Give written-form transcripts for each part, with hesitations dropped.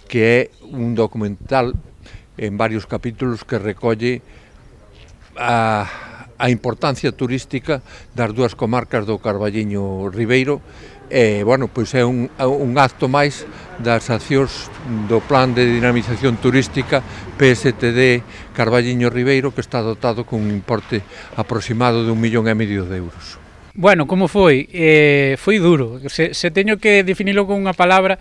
que é un documental en varios capítulos que recolle a importancia turística das dúas comarcas do Carballiño Ribeiro. Bueno, pois é un acto máis das accións do Plan de Dinamización Turística PSTD Carballiño Ribeiro, que está dotado con un importe aproximado de 1,5 millón de euros. Bueno, como foi? Foi duro. Se teño que definilo con unha palabra,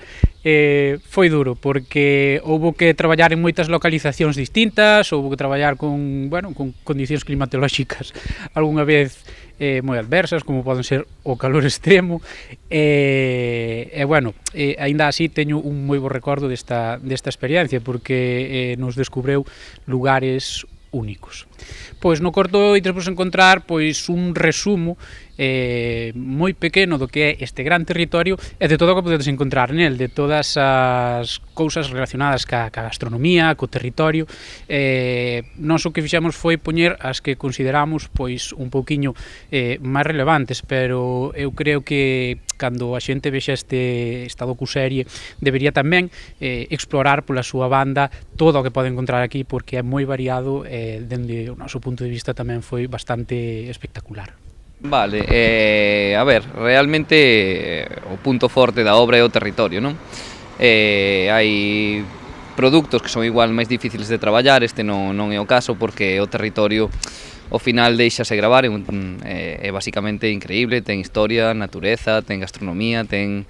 foi duro, porque houbo que traballar en moitas localizacións distintas, houbo que traballar con condicións climatolóxicas algunha vez moi adversas, como poden ser o calor extremo, aínda así teño un moi bo recordo desta experiencia, porque nos descubreu lugares únicos. Pois no corto ides encontrar pois un resumo moi pequeno do que é este gran territorio e de todo o que podedes encontrar nel, de todas as cousas relacionadas ca gastronomía, co territorio. Nós o que fixemos foi poñer as que consideramos pois un pouquiño máis relevantes, pero eu creo que cando a xente vexa esta docuserie debería tamén explorar pola súa banda todo o que pode encontrar aquí, porque é moi variado e dende o noso punto de vista tamén foi bastante espectacular. Vale, a ver, realmente o punto forte da obra é o territorio, non? Hai produtos que son igual máis difíciles de traballar, este non é o caso, porque o territorio ao final deixase gravar, é basicamente increíble, ten historia, natureza, ten gastronomía, ten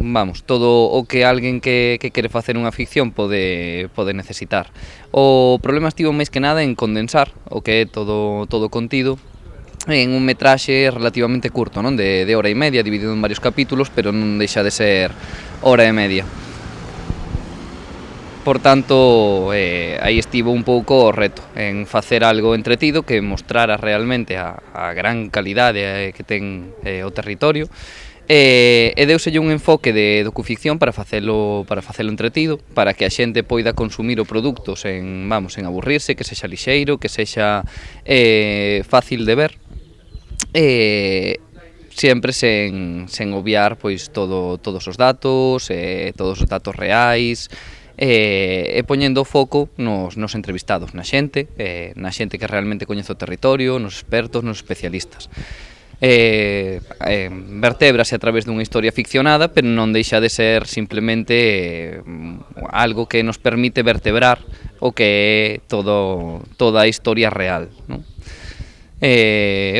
vamos, todo o que alguén que quere facer unha ficción pode necesitar. O problema estivo máis que nada en condensar o que é todo o contido en un metraxe relativamente curto, non? De hora e media, dividido en varios capítulos, pero non deixa de ser hora e media. Por tanto, aí estivo un pouco o reto, en facer algo entretido que mostrara realmente a gran calidade que ten o territorio, e deuselle un enfoque de docuficción para facelo entretido, para que a xente poida consumir o produto sen aburrirse, que sexa lixeiro, que sexa fácil de ver, sempre sen obviar pois todos os datos reais, e poñendo o foco nos entrevistados, na xente que realmente coñece o territorio, nos expertos, nos especialistas. Vertébrase a través dunha historia ficcionada, pero non deixa de ser simplemente algo que nos permite vertebrar o que é toda a historia real, non?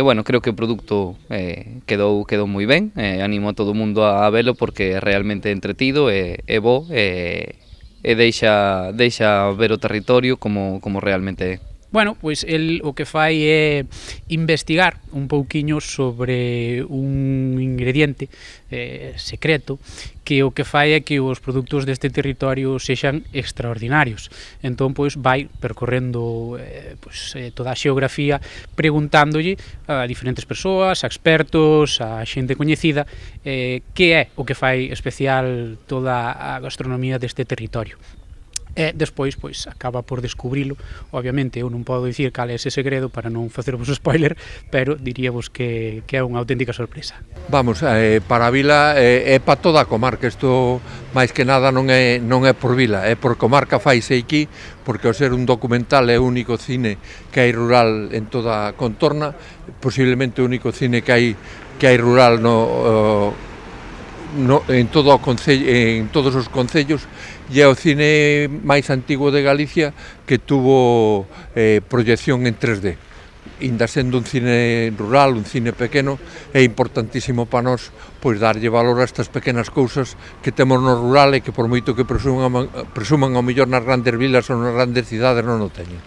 Bueno, creo que o produto quedou moi ben, animo a todo o mundo a velo porque é realmente entretido, é bo, e deixa ver o territorio como realmente é. Bueno, pois el o que fai é investigar un pouquiño sobre un ingrediente secreto, que o que fai é que os produtos deste territorio sexan extraordinarios. Entón, pois, vai percorrendo toda a xeografía preguntándolle a diferentes persoas, a expertos, a xente coñecida, que é o que fai especial toda a gastronomía deste territorio. E despois, pois, acaba por descubrilo. Obviamente, eu non podo dicir cal é ese segredo para non facervos spoiler, pero diríamos que é unha auténtica sorpresa. Vamos, para a vila é para toda a comarca, isto máis que nada non é por vila, é por comarca faise aquí, porque ao ser un documental é o único cine que hai rural en toda a contorna, posiblemente o único cine que hai rural en todos os concellos, e é o cine máis antigo de Galicia que tuvo proyección en 3D. Inda sendo un cine rural, un cine pequeno, é importantísimo para nós pois darlle valor a estas pequenas cousas que temos no rural e que por moito que presuman ao mellor nas grandes vilas ou nas grandes cidades non o teñen.